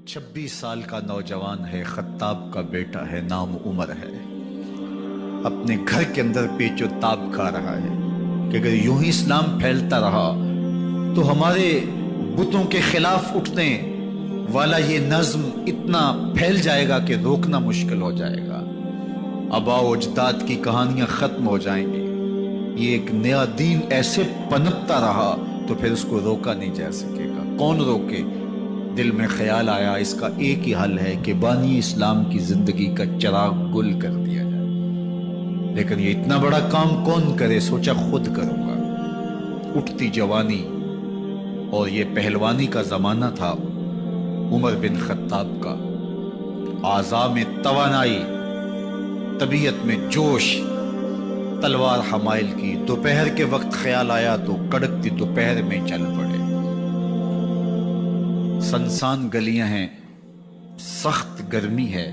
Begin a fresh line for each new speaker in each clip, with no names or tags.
26 سال کا نوجوان ہے، خطاب کا بیٹا ہے، نام عمر ہے۔ اپنے گھر کے اندر پیچ و تاب کھا رہا ہے کہ اگر یوں ہی اسلام پھیلتا رہا تو ہمارے بتوں کے خلاف اٹھنے والا یہ نظم اتنا پھیل جائے گا کہ روکنا مشکل ہو جائے گا۔ آباء و اجداد کی کہانیاں ختم ہو جائیں گی۔ یہ ایک نیا دین ایسے پنپتا رہا تو پھر اس کو روکا نہیں جا سکے گا۔ کون روکے؟ دل میں خیال آیا اس کا ایک ہی حل ہے کہ بانی اسلام کی زندگی کا چراغ گل کر دیا جائے۔ لیکن یہ اتنا بڑا کام کون کرے؟ سوچا خود کروں گا۔ اٹھتی جوانی اور یہ پہلوانی کا زمانہ تھا عمر بن خطاب کا۔ اعضاء میں توانائی، طبیعت میں جوش، تلوار حمائل کی۔ دوپہر کے وقت خیال آیا تو کڑکتی دوپہر میں چل پڑے۔ سنسان گلیاں ہیں، سخت گرمی ہے،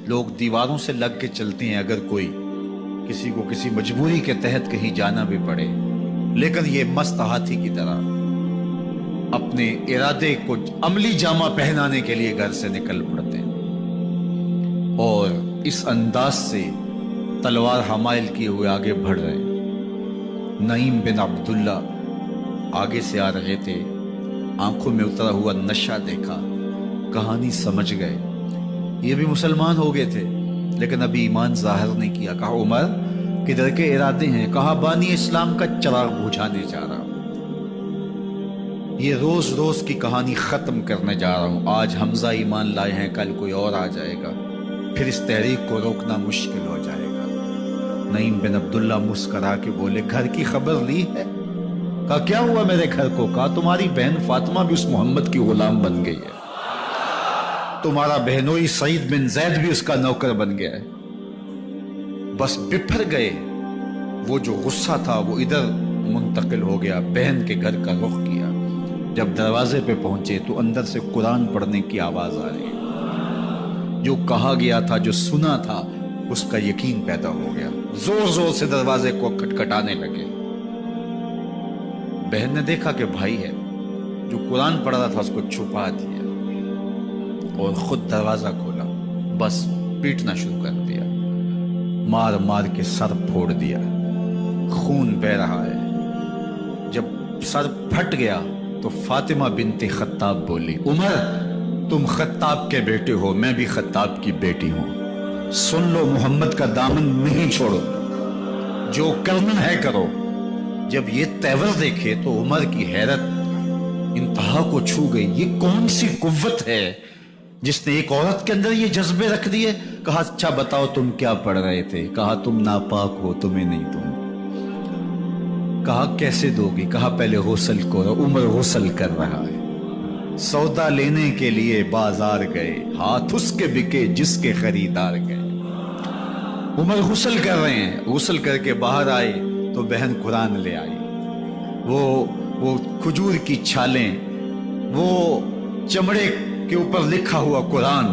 لوگ دیواروں سے لگ کے چلتے ہیں اگر کوئی کسی کو کسی مجبوری کے تحت کہیں جانا بھی پڑے، لیکن یہ مست ہاتھی کی طرح اپنے ارادے کو عملی جامہ پہنانے کے لیے گھر سے نکل پڑتے ہیں اور اس انداز سے تلوار حمائل کیے ہوئے آگے بڑھ رہے ہیں۔ نعیم بن عبداللہ آگے سے آ رہے تھے، آنکھوں میں اترا ہوا نشہ دیکھا، کہانی سمجھ گئے۔ یہ بھی مسلمان ہو گئے تھے لیکن ابھی ایمان ظاہر نہیں کیا۔ کہا عمر کدھر کے ارادے ہیں؟ کہا بانی اسلام کا چراغ بجھانے جا رہا ہوں۔ یہ روز روز کی کہانی ختم کرنے جا رہا ہوں۔ آج حمزہ ایمان لائے ہیں، کل کوئی اور آ جائے گا، پھر اس تحریک کو روکنا مشکل ہو جائے گا۔ نعیم بن عبداللہ مسکرا کے بولے گھر کی خبر لی ہے؟ کہا کیا ہوا میرے گھر کو؟ کہا تمہاری بہن فاطمہ بھی اس محمد کی غلام بن گئی ہے، تمہارا بہنوئی سعید بن زید بھی اس کا نوکر بن گیا ہے۔ بس بپھر گئے۔ وہ جو غصہ تھا وہ ادھر منتقل ہو گیا، بہن کے گھر کا رخ کیا۔ جب دروازے پہ پہنچے تو اندر سے قرآن پڑھنے کی آواز آ رہی۔ جو کہا گیا تھا، جو سنا تھا، اس کا یقین پیدا ہو گیا۔ زور زور سے دروازے کو کھٹکھٹانے لگے۔ بہن نے دیکھا کہ بھائی ہے، جو قرآن پڑھ رہا تھا اس کو چھپا دیا اور خود دروازہ کھولا۔ بس پیٹنا شروع کر دیا، مار مار کے سر پھوڑ دیا، خون بہ رہا ہے۔ جب سر پھٹ گیا تو فاطمہ بنت خطاب بولی عمر تم خطاب کے بیٹے ہو، میں بھی خطاب کی بیٹی ہوں، سن لو محمد کا دامن نہیں چھوڑو، جو کرنا ہے کرو۔ جب یہ تیور دیکھے تو عمر کی حیرت انتہا کو چھو گئی۔ یہ کون سی قوت ہے جس نے ایک عورت کے اندر یہ جذبے رکھ دیے؟ کہا اچھا بتاؤ تم کیا پڑھ رہے تھے؟ کہا تم ناپاک ہو، تمہیں نہیں دوں۔ کہا کیسے دو گی؟ کہا پہلے غسل کرو۔ عمر غسل کر رہا ہے۔ سودا لینے کے لیے بازار گئے، ہاتھ اس کے بکے جس کے خریدار گئے۔ عمر غسل کر رہے ہیں، غسل کر کے باہر آئے تو بہن قرآن لے آئی۔ وہ کھجور کی چھالیں، وہ چمڑے کے اوپر لکھا ہوا قرآن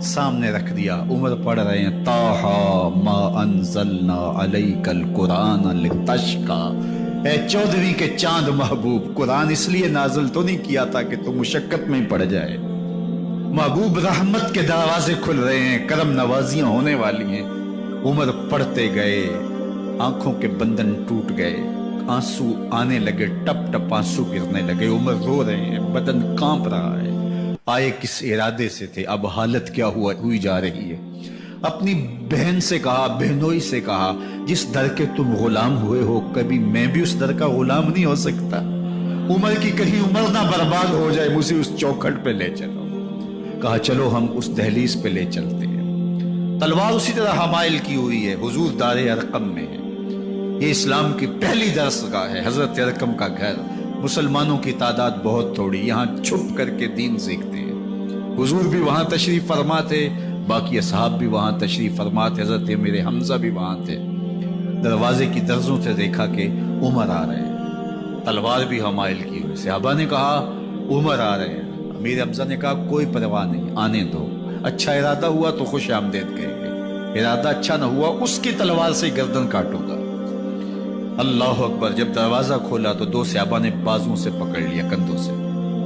سامنے رکھ دیا۔ عمر پڑھ رہے ہیں طٰہٰ ما انزلنا علیک القرآن لتشقیٰ، اے 14ویں کے چاند محبوب، قرآن اس لیے نازل تو نہیں کیا تھا کہ تم مشقت میں پڑ جائے۔ محبوب رحمت کے دروازے کھل رہے ہیں، کرم نوازیاں ہونے والی ہیں۔ عمر پڑھتے گئے، آنکھوں کے بندن ٹوٹ گئے، آنسو آنے لگے، ٹپ ٹپ آنسو گرنے لگے۔ عمر رو رہے ہیں، بدن کانپ رہا ہے۔ آئے کس ارادے سے تھے، اب حالت کیا ہوئی جا رہی ہے۔ اپنی بہن سے کہا، بہنوئی سے کہا جس در کے تم غلام ہوئے ہو کبھی میں بھی اس در کا غلام نہیں ہو سکتا؟ عمر کی کہیں عمر نہ برباد ہو جائے، مجھے اس چوکھٹ پہ لے چلو۔ کہا چلو ہم اس دہلیز پہ لے چلتے ہیں۔ تلوار اسی طرح حمائل کی ہوئی ہے، حضور دار ارقم میں ہے۔ یہ اسلام کی پہلی درسگاہ ہے، حضرت ارقم کا گھر۔ مسلمانوں کی تعداد بہت تھوڑی، یہاں چھپ کر کے دین سیکھتے ہیں۔ حضور بھی وہاں تشریف فرما تھے، باقی اصحاب بھی وہاں تشریف فرما تھے، حضرت میرے حمزہ بھی وہاں تھے۔ دروازے کی درزوں سے دیکھا کہ عمر آ رہے ہیں، تلوار بھی حمائل کی ہوئی۔ صحابہ نے کہا عمر آ رہے ہیں۔ میرے حمزہ نے کہا کوئی پرواہ نہیں، آنے دو، اچھا ارادہ ہوا تو خوش آمدید کہیں گے، ارادہ اچھا نہ ہوا اس کی تلوار سے گردن کاٹوں گا۔ اللہ اکبر۔ جب دروازہ کھولا تو دو صحابہ نے بازوں سے پکڑ لیا، کندھوں سے۔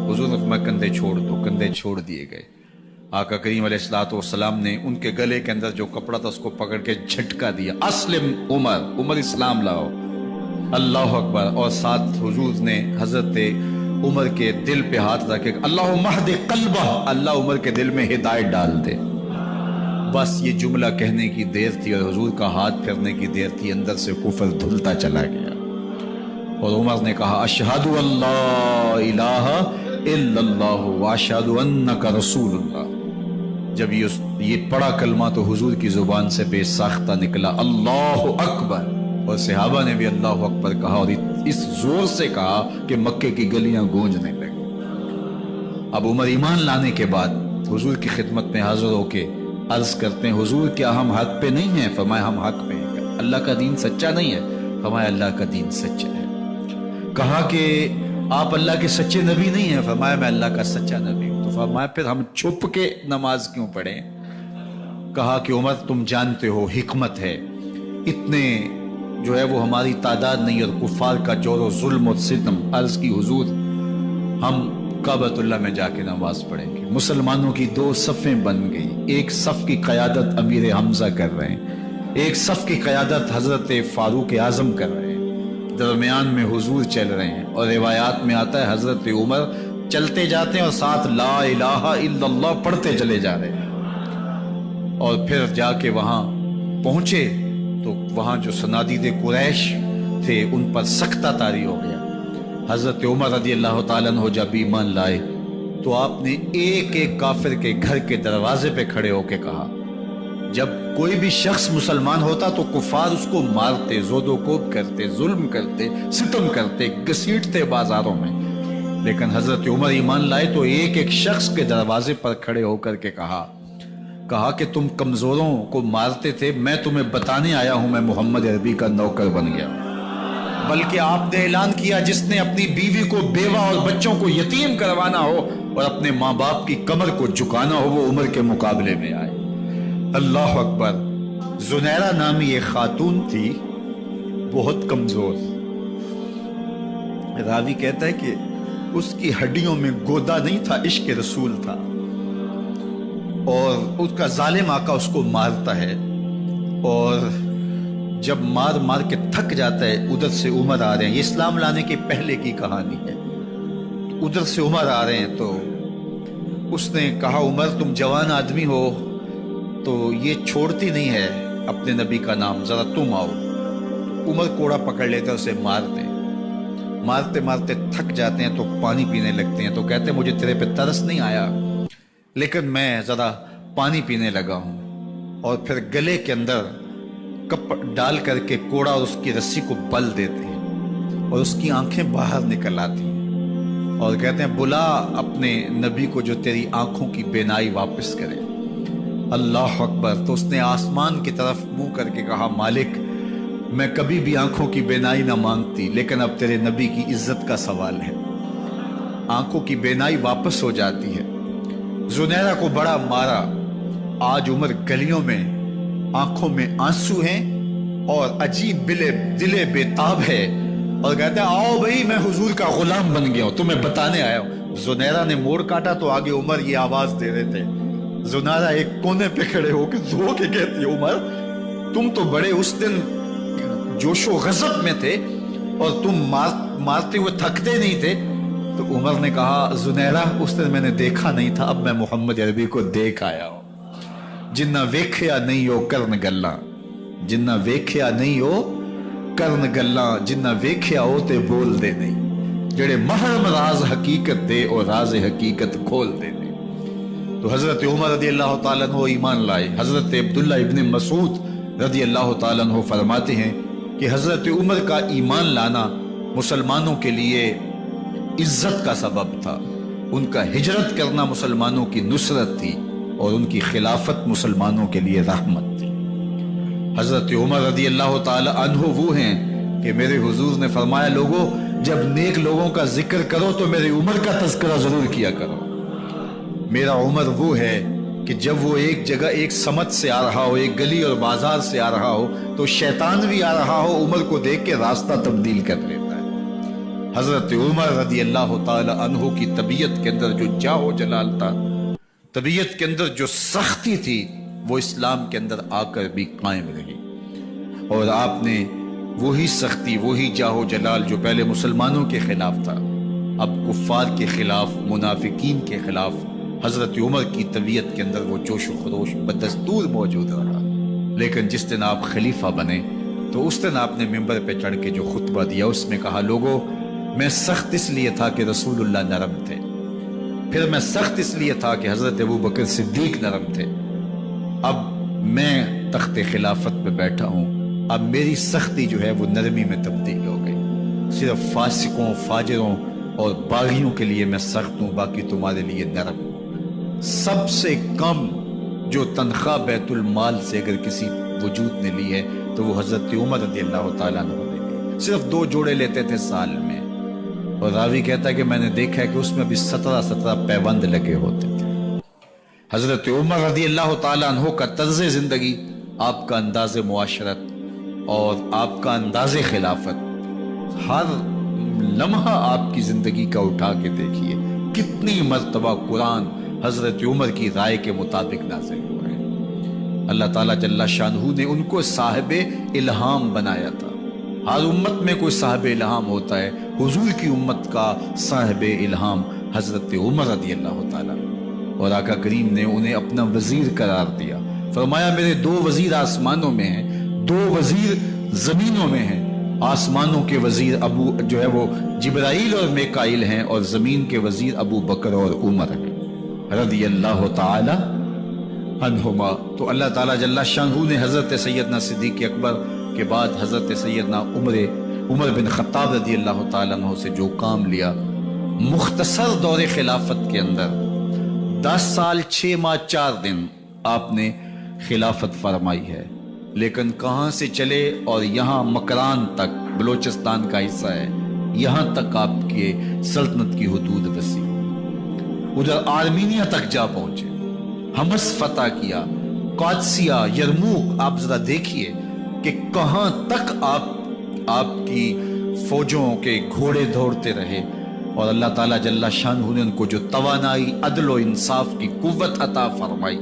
حضور نے فرمایا کندھے چھوڑ دو، کندھے چھوڑ دیے گئے۔ آقا کریم علیہ الصلوۃ والسلام نے ان کے گلے کے اندر جو کپڑا تھا اس کو پکڑ کے جھٹکا دیا، اسلم عمر، عمر اسلام لاؤ، اللہ اکبر۔ اور ساتھ حضور نے حضرت عمر کے دل پہ ہاتھ رکھے، اللہم اہد قلبہ، اللہ عمر کے دل میں ہدایت ڈال دے۔ بس یہ جملہ کہنے کی دیر تھی اور حضور کا ہاتھ پھرنے کی دیر تھی، اندر سے کفر دھلتا چلا گیا، اور عمر نے کہا اشہد ان لا الہ الا اللہ واشہد انک رسول اللہ۔ جب یہ پڑا کلمہ تو حضور کی زبان سے بے ساختہ نکلا اللہ اکبر، اور صحابہ نے بھی اللہ اکبر کہا، اور اس زور سے کہا کہ مکے کی گلیاں گونجنے لگی۔ اب عمر ایمان لانے کے بعد حضور کی خدمت میں حاضر ہو کے عرض کرتے ہیں حضور کیا ہم حق پہ نہیں ہیں؟ فرمایا ہم حق پہ ہیں۔ اللہ کا دین سچا نہیں ہے؟ فرمایا اللہ کا دین سچا ہے۔ کہا کہ آپ اللہ کے سچے نبی نہیں ہیں؟ فرمایا میں اللہ کا سچا نبی ہوں۔ تو فرمایا پھر ہم چھپ کے نماز کیوں پڑھیں؟ کہا کہ عمر تم جانتے ہو حکمت ہے، اتنے جو ہے وہ ہماری تعداد نہیں، اور کفار کا جور و ظلم و ستم۔ عرض کی حضور ہم کعبۃ اللہ میں جا کے نماز پڑھیں گے۔ مسلمانوں کی دو صفیں بن گئی، ایک صف کی قیادت امیر حمزہ کر رہے ہیں، ایک صف کی قیادت حضرت فاروق اعظم کر رہے ہیں، درمیان میں حضور چل رہے ہیں، اور روایات میں آتا ہے حضرت عمر چلتے جاتے ہیں اور ساتھ لا الہ الا اللہ پڑھتے چلے جا رہے ہیں۔ اور پھر جا کے وہاں پہنچے تو وہاں جو صنادید قریش تھے ان پر سکتہ طاری ہو گیا۔ حضرت عمر رضی اللہ تعالیٰ عنہ جب ایمان لائے تو آپ نے ایک ایک کافر کے گھر کے دروازے پہ کھڑے ہو کے کہا، جب کوئی بھی شخص مسلمان ہوتا تو کفار اس کو مارتے، زود و کوب کرتے، ظلم کرتے، ستم کرتے، گھسیٹتے بازاروں میں، لیکن حضرت عمر ایمان لائے تو ایک ایک شخص کے دروازے پر کھڑے ہو کر کے کہا کہ تم کمزوروں کو مارتے تھے، میں تمہیں بتانے آیا ہوں میں محمد عربی کا نوکر بن گیا۔ بلکہ آپ نے اعلان کیا جس نے اپنی بیوی کو بیوہ اور بچوں کو یتیم کروانا ہو اور اپنے ماں باپ کی کمر کو جھکانا ہو وہ عمر کے مقابلے میں آئے۔ اللہ اکبر۔ زنیرہ نامی ایک خاتون تھی، بہت کمزور، راوی کہتا ہے کہ اس کی ہڈیوں میں گودا نہیں تھا، عشق رسول تھا، اور اس کا ظالم آقا اس کو مارتا ہے، اور جب مار مار کے تھک جاتا ہے ادھر سے عمر آ رہے ہیں، یہ اسلام لانے کے پہلے کی کہانی ہے، ادھر سے عمر آ رہے ہیں تو اس نے کہا عمر تم جوان آدمی ہو تو یہ چھوڑتی نہیں ہے اپنے نبی کا نام، ذرا تم آؤ۔ عمر کوڑا پکڑ لیتے اسے مارتے مارتے تھک جاتے ہیں تو پانی پینے لگتے ہیں، تو کہتے ہیں مجھے تیرے پہ ترس نہیں آیا لیکن میں ذرا پانی پینے لگا ہوں، اور پھر گلے کے اندر کپ ڈال کر کے کوڑا اور اس کی رسی کو بل دیتے ہیں اور اس کی آنکھیں باہر نکل آتی ہیں، اور کہتے ہیں بلا اپنے نبی کو جو تیری آنکھوں کی بینائی واپس کرے۔ اللہ اکبر۔ تو اس نے آسمان کی طرف منہ کر کے کہا مالک میں کبھی بھی آنکھوں کی بینائی نہ مانگتی، لیکن اب تیرے نبی کی عزت کا سوال ہے۔ آنکھوں کی بینائی واپس ہو جاتی ہے۔ زنیرہ کو بڑا مارا۔ آج عمر گلیوں میں آنکھوں میں آنسو ہیں اور عجیب دلے بےتاب ہے، اور کہتے ہیں آؤ بھئی میں حضور کا غلام بن گیا ہوں، تمہیں بتانے آیا ہوں۔ زنیرہ نے موڑ کاٹا تو آگے عمر یہ آواز دے رہے تھے۔ زنیرہ ایک کونے پہ کھڑے ہو کے رو کے کہتی ہے عمر تم تو بڑے اس دن جوش و غضب میں تھے اور تم مارتے ہوئے تھکتے نہیں تھے۔ تو عمر نے کہا زنیرہ اس دن میں نے دیکھا نہیں تھا، اب میں محمد عربی کو دیکھ آیا ہوں۔ جنہ ویکھیا نہیں ہو کرن گلاں، جنہ ویکھیا نہیں ہو کرن گلاں، جنہ ویکھیا ہو تے بول دے نہیں، جڑے محرم راز حقیقت دے اور راز حقیقت کھول دے نہیں۔ تو حضرت عمر رضی اللہ تعالیٰ عنہ ایمان لائے۔ حضرت عبداللہ ابن مسعود رضی اللہ تعالیٰ عنہ فرماتے ہیں کہ حضرت عمر کا ایمان لانا مسلمانوں کے لیے عزت کا سبب تھا، ان کا ہجرت کرنا مسلمانوں کی نصرت تھی، اور ان کی خلافت مسلمانوں کے لیے رحمت تھی۔ حضرت عمر رضی اللہ تعالی عنہ وہ ہیں کہ میرے حضور نے فرمایا لوگوں جب نیک لوگوں کا ذکر کرو تو میرے عمر کا تذکرہ ضرور کیا کرو۔ میرا عمر وہ ہے کہ جب وہ ایک جگہ ایک سمت سے آ رہا ہو، ایک گلی اور بازار سے آ رہا ہو تو شیطان بھی آ رہا ہو، عمر کو دیکھ کے راستہ تبدیل کر لیتا ہے۔ حضرت عمر رضی اللہ تعالی عنہ کی طبیعت کے اندر جو جاہ و جلال تھا، طبیعت کے اندر جو سختی تھی وہ اسلام کے اندر آ کر بھی قائم رہی، اور آپ نے وہی سختی، وہی جاہ و جلال جو پہلے مسلمانوں کے خلاف تھا، اب کفار کے خلاف، منافقین کے خلاف حضرت عمر کی طبیعت کے اندر وہ جوش و خروش بدستور موجود رہا۔ لیکن جس دن آپ خلیفہ بنے تو اس دن آپ نے ممبر پہ چڑھ کے جو خطبہ دیا اس میں کہا، لوگوں میں سخت اس لیے تھا کہ رسول اللہ نرم تھے، پھر میں سخت اس لیے تھا کہ حضرت ابو بکر صدیق نرم تھے، اب میں تخت خلافت پہ بیٹھا ہوں، اب میری سختی جو ہے وہ نرمی میں تبدیل ہو گئی، صرف فاسقوں، فاجروں اور باغیوں کے لیے میں سخت ہوں، باقی تمہارے لیے نرم ہوں۔ سب سے کم جو تنخواہ بیت المال سے اگر کسی وجود نے لی ہے تو وہ حضرت عمر رضی اللہ تعالیٰ عنہ نے لی، صرف 2 جوڑے لیتے تھے سال میں، اور راوی کہتا ہے کہ میں نے دیکھا ہے کہ اس میں بھی 17 پیوند لگے ہوتے تھے۔ حضرت عمر رضی اللہ تعالیٰ عنہ کا طرز زندگی، آپ کا انداز معاشرت اور آپ کا انداز خلافت، ہر لمحہ آپ کی زندگی کا اٹھا کے دیکھیے کتنی مرتبہ قرآن حضرت عمر کی رائے کے مطابق نازل ہوا ہے۔ اللہ تعالیٰ جل شانہ نے ان کو صاحب الہام بنایا تھا۔ ہر امت میں کوئی صاحب الہام ہوتا ہے، حضور کی امت کا صاحب الہام حضرت عمر رضی اللہ تعالیٰ، اور آقا کریم نے انہیں اپنا وزیر قرار دیا، فرمایا میرے 2 وزیر آسمانوں میں ہیں، 2 وزیر زمینوں میں ہیں، آسمانوں کے وزیر ابو جو ہے وہ جبرائیل اور میکائیل ہیں، اور زمین کے وزیر ابو بکر اور عمر ہیں رضی اللہ تعالی عنہما۔ تو اللہ تعالیٰ جل شانہ نے حضرت سیدنا صدیق اکبر کے بعد حضرت سیدنا عمر بن خطاب رضی اللہ تعالیٰ عنہ سے جو کام لیا، مختصر دور خلافت کے اندر 10 سال 6 ماہ 4 دن آپ نے خلافت فرمائی ہے، لیکن کہاں سے چلے اور یہاں مکران تک، بلوچستان کا حصہ ہے، یہاں تک آپ کے سلطنت کی حدود وسیع، ادھر آرمینیا تک جا پہنچے، حمص فتح کیا، قادسیہ، یرموک، آپ ذرا دیکھیے کہ کہاں تک آپ کی فوجوں کے گھوڑے دوڑتے رہے، اور اللہ تعالیٰ جل شانہ نے ان کو جو توانائی، عدل و انصاف کی قوت عطا فرمائی۔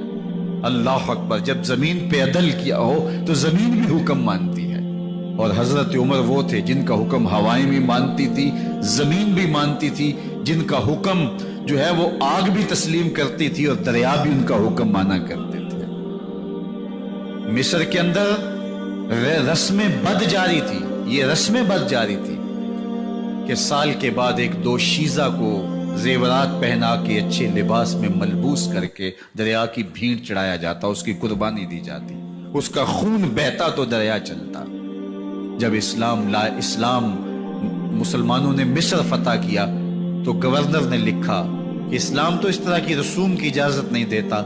اللہ اکبر، جب زمین پہ عدل کیا ہو تو زمین بھی حکم مانتی ہے، اور حضرت عمر وہ تھے جن کا حکم ہوائیں بھی مانتی تھی، زمین بھی مانتی تھی، جن کا حکم جو ہے وہ آگ بھی تسلیم کرتی تھی، اور دریا بھی ان کا حکم مانا کرتے تھے۔ مصر کے اندر رسم بد جاری تھی، یہ رسم بد جاری تھی کہ سال کے بعد 1-2 شیزہ کو زیورات پہنا کے اچھے لباس میں ملبوس کر کے دریا کی بھینٹ چڑھایا جاتا، اس کی قربانی دی جاتی، اس کا خون بہتا تو دریا چلتا۔ جب اسلام مسلمانوں نے مصر فتح کیا تو گورنر نے لکھا کہ اسلام تو اس طرح کی رسوم کی اجازت نہیں دیتا،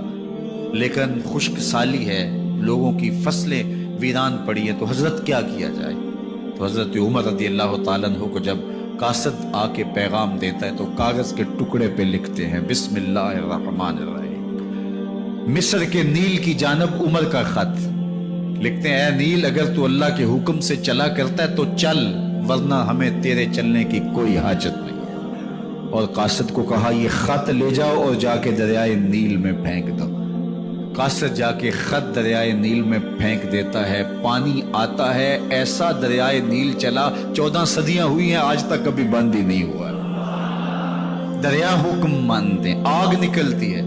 لیکن خشک سالی ہے، لوگوں کی فصلیں ویران پڑی ہیں، تو حضرت کیا کیا جائے؟ تو حضرت عمر رضی اللہ تعالیٰ عنہ کو جب قاصد آ کے پیغام دیتا ہے تو کاغذ کے ٹکڑے پہ لکھتے ہیں بسم اللہ الرحمن الرحیم، مصر کے نیل کی جانب عمر کا خط، لکھتے ہیں اے نیل اگر تو اللہ کے حکم سے چلا کرتا ہے تو چل، ورنہ ہمیں تیرے چلنے کی کوئی حاجت نہیں۔ اور قاصد کو کہا یہ خط لے جاؤ اور جا کے دریائے نیل میں پھینک دو۔ قاصد جا کے خط دریائے نیل میں پھینک دیتا ہے، پانی آتا ہے، ایسا دریائے نیل چلا 14 صدیاں ہوئی ہیں آج تک کبھی بند ہی نہیں ہوا۔ دریا حکم مانتے، آگ نکلتی ہے،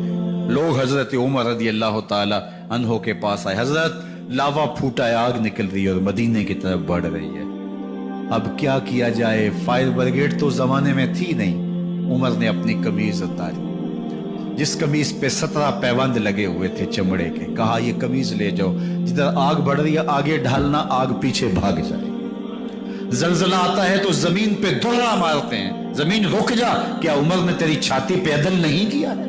لوگ حضرت عمر رضی اللہ تعالی عنہ کے پاس آئے، حضرت لاوا پھوٹا ہے، آگ نکل رہی ہے اور مدینے کی طرف بڑھ رہی ہے، اب کیا کیا جائے؟ فائر بریگیڈ تو زمانے میں تھی نہیں۔ عمر نے اپنی قمیض اتاری، جس قمیض پہ 17 پیوند لگے ہوئے تھے چمڑے کے، کہا یہ قمیض لے جاؤ، جدھر آگ بڑھ رہی ہے آگے ڈھالنا، آگ پیچھے بھاگ جائے۔ زلزلہ آتا ہے تو زمین پہ دھڑا مارتے ہیں، زمین رک جا، کیا عمر نے تیری چھاتی پہ عدل نہیں کیا ہے؟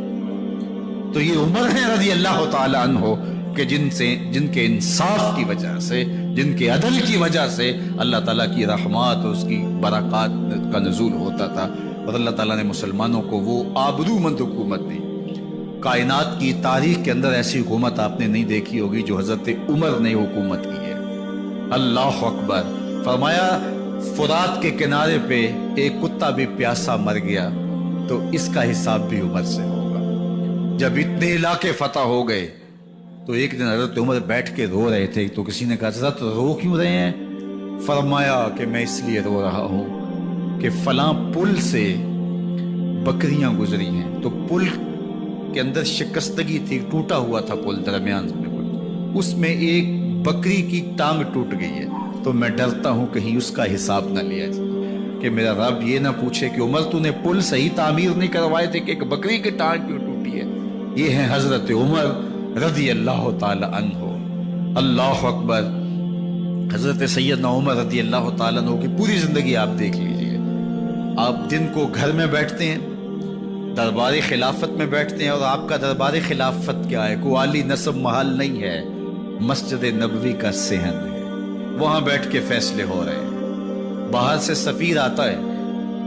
تو یہ عمر ہے رضی اللہ تعالی عنہ کہ جن کے انصاف کی وجہ سے، جن کے عدل کی وجہ سے اللہ تعالیٰ کی رحمات اور اس کی برکات کا نزول ہوتا تھا، اور اللہ تعالیٰ نے مسلمانوں کو وہ آبرومند حکومت دی۔ کائنات کی تاریخ کے اندر ایسی حکومت آپ نے نہیں دیکھی ہوگی جو حضرت عمر نے حکومت کی ہے۔ اللہ اکبر، فرمایا فرات کے کنارے پہ ایک کتا بھی پیاسا مر گیا تو اس کا حساب بھی عمر سے ہوگا۔ جب اتنے علاقے فتح ہو گئے تو ایک دن حضرت عمر بیٹھ کے رو رہے تھے، تو کسی نے کہا حضرت رو کیوں رہے ہیں؟ فرمایا کہ میں اس لیے رو رہا ہوں کہ فلاں پل سے بکریاں گزری ہیں، تو پل کے اندر شکستگی تھی، ٹوٹا ہوا تھا پل درمیان میں، اس میں ایک بکری کی ٹانگ ٹوٹ گئی ہے، تو میں ڈرتا ہوں کہیں اس کا حساب نہ لیا جائے، کہ میرا رب یہ نہ پوچھے کہ عمر تو نے پل صحیح تعمیر نہیں کروائے تھے کہ ایک بکری کی ٹانگ کیوں ٹوٹی ہے۔ یہ ہیں حضرت عمر رضی اللہ تعالی عنہ۔ اللہ اکبر۔ حضرت سیدنا عمر رضی اللہ تعالیٰ عنہ کی پوری زندگی آپ دیکھ لیجئے، آپ دن کو گھر میں بیٹھتے ہیں، دربار خلافت میں بیٹھتے ہیں، اور آپ کا دربار خلافت کیا ہے؟ کوئی عالی نصب محل نہیں ہے، مسجد نبوی کا صحن ہے، وہاں بیٹھ کے فیصلے ہو رہے ہیں۔ باہر سے سفیر آتا ہے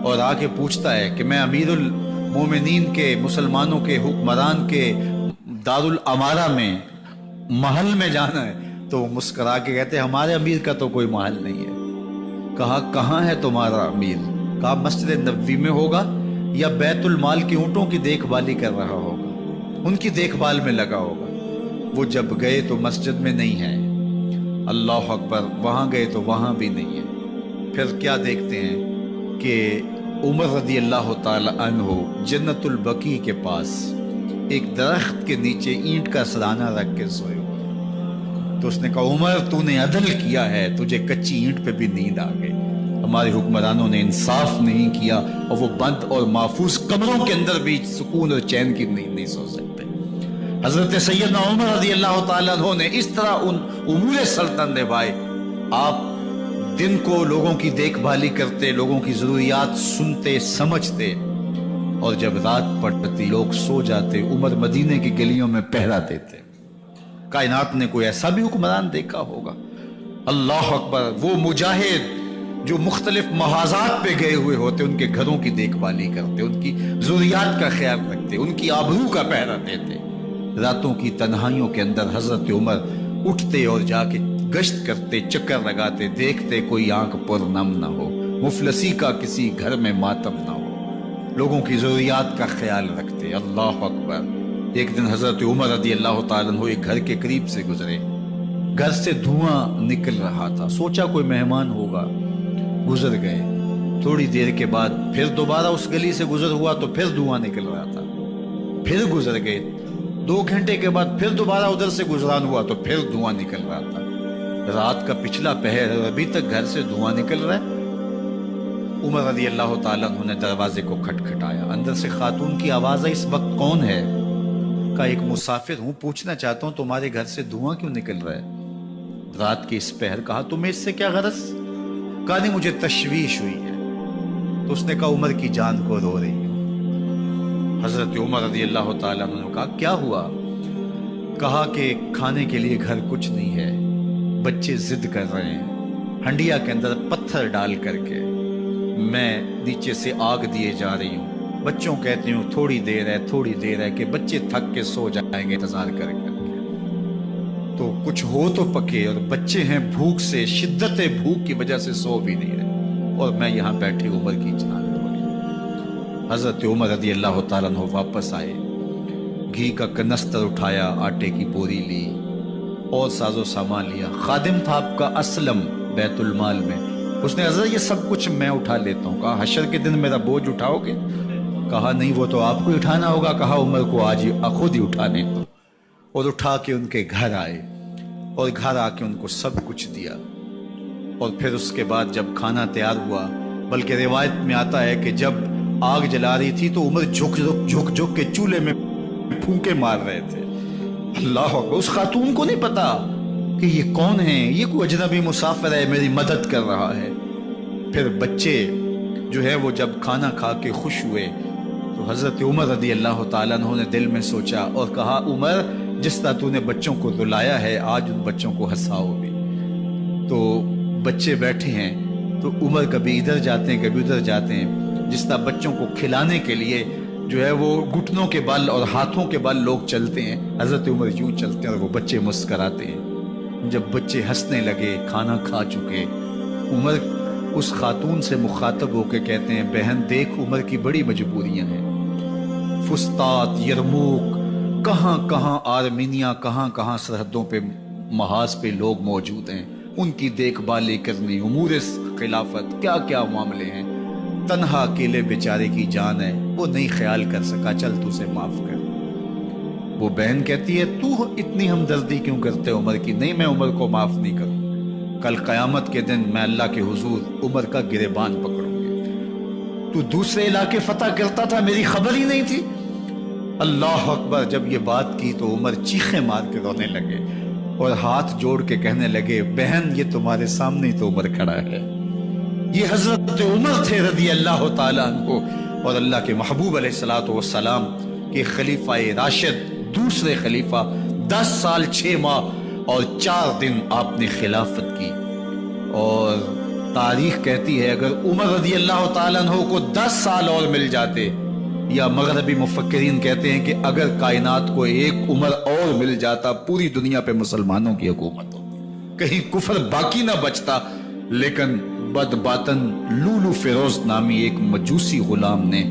اور آ کے پوچھتا ہے کہ میں امیر المومنین کے، مسلمانوں کے حکمران کے دارالامارہ میں محل میں جانا ہے، تو وہ مسکرا کے کہتے ہیں ہمارے امیر کا تو کوئی محل نہیں ہے۔ کہا کہاں ہے تمہارا امیر؟ کہا مسجد نبوی میں ہوگا یا بیت المال کے اونٹوں کی دیکھ بھالی کر رہا ہوگا، ان کی دیکھ بھال میں لگا ہوگا۔ وہ جب گئے تو مسجد میں نہیں ہے، اللہ اکبر، وہاں گئے تو وہاں بھی نہیں ہے۔ پھر کیا دیکھتے ہیں کہ عمر رضی اللہ تعالی عنہ جنت البقیع کے پاس ایک درخت کے نیچے اینٹ کا سرانہ رکھ کے سوئے ہوئے، تو اس نے کہا عمر تو نے عدل کیا ہے، تجھے کچی اینٹ پہ بھی نیند آ گئی، ہمارے حکمرانوں نے انصاف نہیں کیا، اور وہ بند اور محفوظ کمروں کے اندر بھی سکون اور چین کی نیند نہیں سو سکتے۔ حضرت سیدنا عمر رضی اللہ تعالیٰ عنہ نے اس طرح ان امور سلطنت نبھائے۔ آپ دن کو لوگوں کی دیکھ بھالی کرتے، لوگوں کی ضروریات سنتے سمجھتے، اور جب رات پڑتی لوگ سو جاتے، عمر مدینے کی گلیوں میں پہرا دیتے۔ کائنات نے کوئی ایسا بھی حکمران دیکھا ہوگا؟ اللہ اکبر۔ وہ مجاہد جو مختلف محاذات پہ گئے ہوئے ہوتے، ان کے گھروں کی دیکھ بھالی کرتے، ان کی ضروریات کا خیال رکھتے، ان کی آبرو کا پہرا دیتے۔ راتوں کی تنہائیوں کے اندر حضرت عمر اٹھتے اور جا کے گشت کرتے، چکر لگاتے، دیکھتے کوئی آنکھ پر نم نہ ہو، مفلسی کا کسی گھر میں ماتم نہ ہو، لوگوں کی ضروریات کا خیال رکھتے۔ اللہ اکبر۔ ایک دن حضرت عمر رضی اللہ تعالیٰ عنہ ایک گھر کے قریب سے گزرے، گھر سے دھواں نکل رہا تھا، سوچا کوئی مہمان ہوگا، گزر گئے۔ تھوڑی دیر کے بعد پھر دوبارہ اس گلی سے گزر ہوا تو پھر دھواں نکل رہا تھا، پھر گزر گئے۔ 2 گھنٹے کے بعد پھر دوبارہ ادھر سے گزران ہوا تو پھر دھواں نکل رہا تھا۔ رات کا پچھلا پہر ابھی تک گھر سے دھواں نکل رہا ہے۔ عمر رضی اللہ تعالیٰ عنہ نے دروازے کو کھٹکھٹایا، اندر سے خاتون کی آواز ہے، اس وقت کون ہے؟ کہا ایک مسافر ہوں، پوچھنا چاہتا ہوں تمہارے گھر سے دھواں کیوں نکل رہا ہے رات کے اس پہر؟ کہا تمہیں اس سے کیا غرض؟ کہا نہیں مجھے تشویش ہوئی ہے۔ تو اس نے کہا عمر کی جان کو رو رہی ہوں۔ حضرت عمر رضی اللہ تعالیٰ عنہ نے کہا کیا ہوا؟ کہا کہ کھانے کے لیے گھر کچھ نہیں ہے، بچے ضد کر رہے ہیں، ہنڈیا کے اندر پتھر ڈال کر کے میں نیچے سے آگ دیے جا رہی ہوں، بچوں کہتی ہوں تھوڑی دیر ہے تھوڑی دیر ہے، کہ بچے تھک کے سو جائیں گے انتظار کر کے، تو کچھ ہو تو پکے، اور بچے ہیں بھوک سے، شدت بھوک کی وجہ سے سو بھی نہیں رہے، اور میں یہاں بیٹھی عمر کی جان رو رہی۔ حضرت عمر رضی اللہ تعالیٰ عنہ واپس آئے، گھی کا کنستر اٹھایا، آٹے کی بوری لی اور ساز و سامان لیا۔ خادم تھا آپ کا اسلم بیت المال میں، اس نے حضرت یہ سب کچھ میں اٹھا لیتا ہوں۔ کہا حشر کے دن میرا بوجھ اٹھاؤ گے؟ کہا نہیں وہ تو آپ کو اٹھانا ہوگا۔ کہا عمر کو آج ہی خود ہی اٹھانے دو، اور اٹھا کے ان کے گھر آئے، اور گھر آ کے ان کو سب کچھ دیا۔ اور پھر اس کے بعد جب کھانا تیار ہوا، بلکہ روایت میں آتا ہے کہ جب آگ جلا رہی تھی تو عمر جھک کے چولہے میں پھونکے مار رہے تھے۔ اللہ اکبر۔ اس خاتون کو نہیں پتا کہ یہ کون ہے، یہ کوئی اجنبی مسافر ہے، میری مدد کر رہا ہے۔ پھر بچے جو ہے وہ جب کھانا کھا کے خوش ہوئے تو حضرت عمر رضی اللہ تعالیٰ عنہ نے دل میں سوچا اور کہا عمر جس طرح تو نے بچوں کو رلایا ہے آج ان بچوں کو ہنساؤ بھی۔ تو بچے بیٹھے ہیں تو عمر کبھی ادھر جاتے ہیں کبھی ادھر جاتے ہیں، جس طرح بچوں کو کھلانے کے لیے جو ہے وہ گھٹنوں کے بل اور ہاتھوں کے بل لوگ چلتے ہیں، حضرت عمر یوں چلتے ہیں اور وہ بچے مسکراتے ہیں۔ جب بچے ہنسنے لگے، کھانا کھا چکے، عمر اس خاتون سے مخاطب ہو کے کہتے ہیں بہن دیکھ عمر کی بڑی مجبوریاں ہیں، فسطاط، یرموک کہاں کہاں آرمینیا، کہاں کہاں سرحدوں پہ محاذ پہ لوگ موجود ہیں، ان کی دیکھ بھالی کرنی، امور خلافت، کیا کیا معاملے ہیں۔ تنہا اکیلے بیچارے کی جان ہے، وہ نہیں خیال کر سکا، چل تو اسے معاف کر۔ وہ بہن کہتی ہے تو اتنی ہمدردی کیوں کرتے عمر کی؟ نہیں، میں عمر کو معاف نہیں کروں، کل قیامت کے دن میں اللہ کے حضور عمر کا گریبان پکڑوں گی۔ تو دوسرے علاقے فتح کرتا تھا، میری خبر ہی نہیں تھی۔ اللہ اکبر۔ جب یہ بات کی تو عمر چیخیں مار کے رونے لگے اور ہاتھ جوڑ کے کہنے لگے بہن یہ تمہارے سامنے تو عمر کھڑا ہے، یہ حضرت عمر تھے رضی اللہ تعالیٰ عنہ، اور اللہ کے محبوب علیہ الصلوۃ والسلام کے خلیفہ راشد، دوسرے خلیفہ۔ 10 سال 6 ماہ اور 4 دن آپ نے خلافت کی، اور تاریخ کہتی ہے اگر عمر رضی اللہ تعالیٰ عنہ کو 10 سال اور مل جاتے، یا مغربی مفکرین کہتے ہیں کہ اگر کائنات کو ایک عمر اور مل جاتا، پوری دنیا پہ مسلمانوں کی حکومت ہوتی، کہیں کفر باقی نہ بچتا۔ لیکن بد باطن لولو فیروز نامی ایک مجوسی غلام نے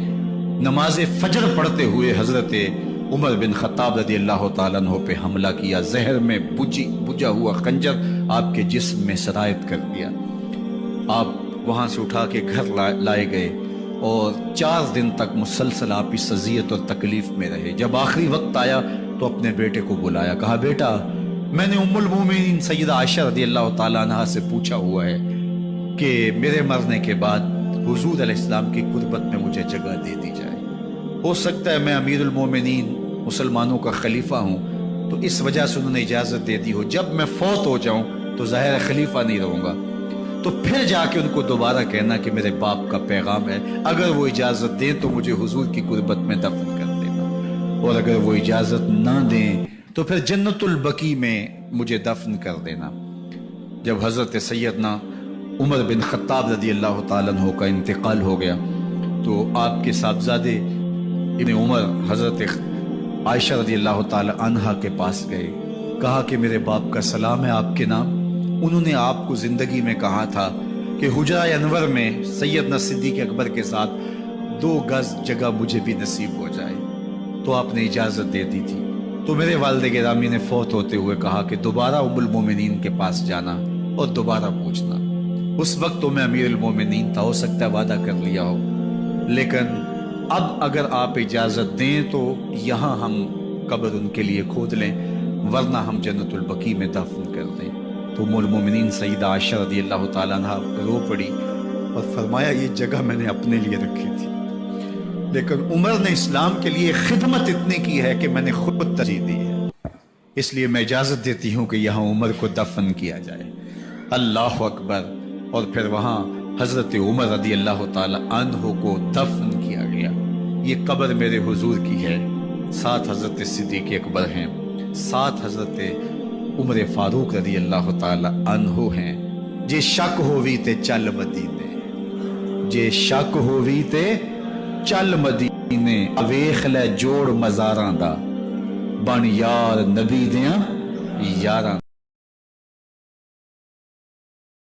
نماز فجر پڑھتے ہوئے حضرت عمر بن خطاب رضی اللہ تعالیٰ عنہ پہ حملہ کیا، زہر میں بجھا ہوا خنجر آپ کے جسم میں سرایت کر دیا۔ آپ وہاں سے اٹھا کے گھر لائے گئے، اور 4 دن تک مسلسل آپ اس اذیت اور تکلیف میں رہے۔ جب آخری وقت آیا تو اپنے بیٹے کو بلایا، کہا بیٹا میں نے ام المومنین سیدہ عائشہ رضی اللہ تعالیٰ عنہ سے پوچھا ہوا ہے کہ میرے مرنے کے بعد حضور علیہ السلام کی قربت میں مجھے جگہ دے دی جائے۔ ہو سکتا ہے میں امیر المومنین مسلمانوں کا خلیفہ ہوں تو اس وجہ سے انہوں نے اجازت دے دی ہو، جب میں فوت ہو جاؤں تو ظاہر خلیفہ نہیں رہوں گا، تو پھر جا کے ان کو دوبارہ کہنا کہ میرے باپ کا پیغام ہے، اگر وہ اجازت دیں تو مجھے حضور کی قربت میں دفن کر دینا، اور اگر وہ اجازت نہ دیں تو پھر جنت البقیع میں مجھے دفن کر دینا۔ جب حضرت سیدنا عمر بن خطاب رضی اللہ تعالیٰ عنہ کا انتقال ہو گیا تو آپ کے صاحبزادے ابن عمر حضرت عائشہ رضی اللہ تعالیٰ عنہا کے پاس گئے، کہا کہ میرے باپ کا سلام ہے آپ کے نام۔ انہوں نے آپ کو زندگی میں کہا تھا کہ حجرہ انور میں سیدنا صدیق اکبر کے ساتھ 2 گز جگہ مجھے بھی نصیب ہو جائے، تو آپ نے اجازت دے دی تھی۔ تو میرے والد گرامی نے فوت ہوتے ہوئے کہا کہ دوبارہ ام المومنین کے پاس جانا اور دوبارہ پوچھنا۔ اس وقت تو میں امیر المومنین تھا، ہو سکتا ہے وعدہ کر لیا ہو، لیکن اب اگر آپ اجازت دیں تو یہاں ہم قبر ان کے لیے کھود لیں، ورنہ ہم جنت البقیع میں دفن کر دیں۔ تو ام المومنین سیدہ عائشہ رضی اللہ تعالیٰ عنہ رو پڑی اور فرمایا یہ جگہ میں نے اپنے لیے رکھی تھی، لیکن عمر نے اسلام کے لیے خدمت اتنی کی ہے کہ میں نے خود ترجیح دی ہے، اس لیے میں اجازت دیتی ہوں کہ یہاں عمر کو دفن کیا جائے۔ اللہ اکبر۔ اور پھر وہاں حضرت عمر رضی اللہ تعالی عنہ کو دفن کیا گیا۔ یہ قبر میرے حضور کی ہے، 7 حضرت صدیق اکبر ہیں، 7 حضرت عمر فاروق رضی اللہ تعالی عنہ ہیں۔ جے شک ہووی تے چل مدینے، جے شک ہووی تے چل مدینے، ویکھ لے جوڑ مزاراں دا، بن یار نبی دیاں یاراں۔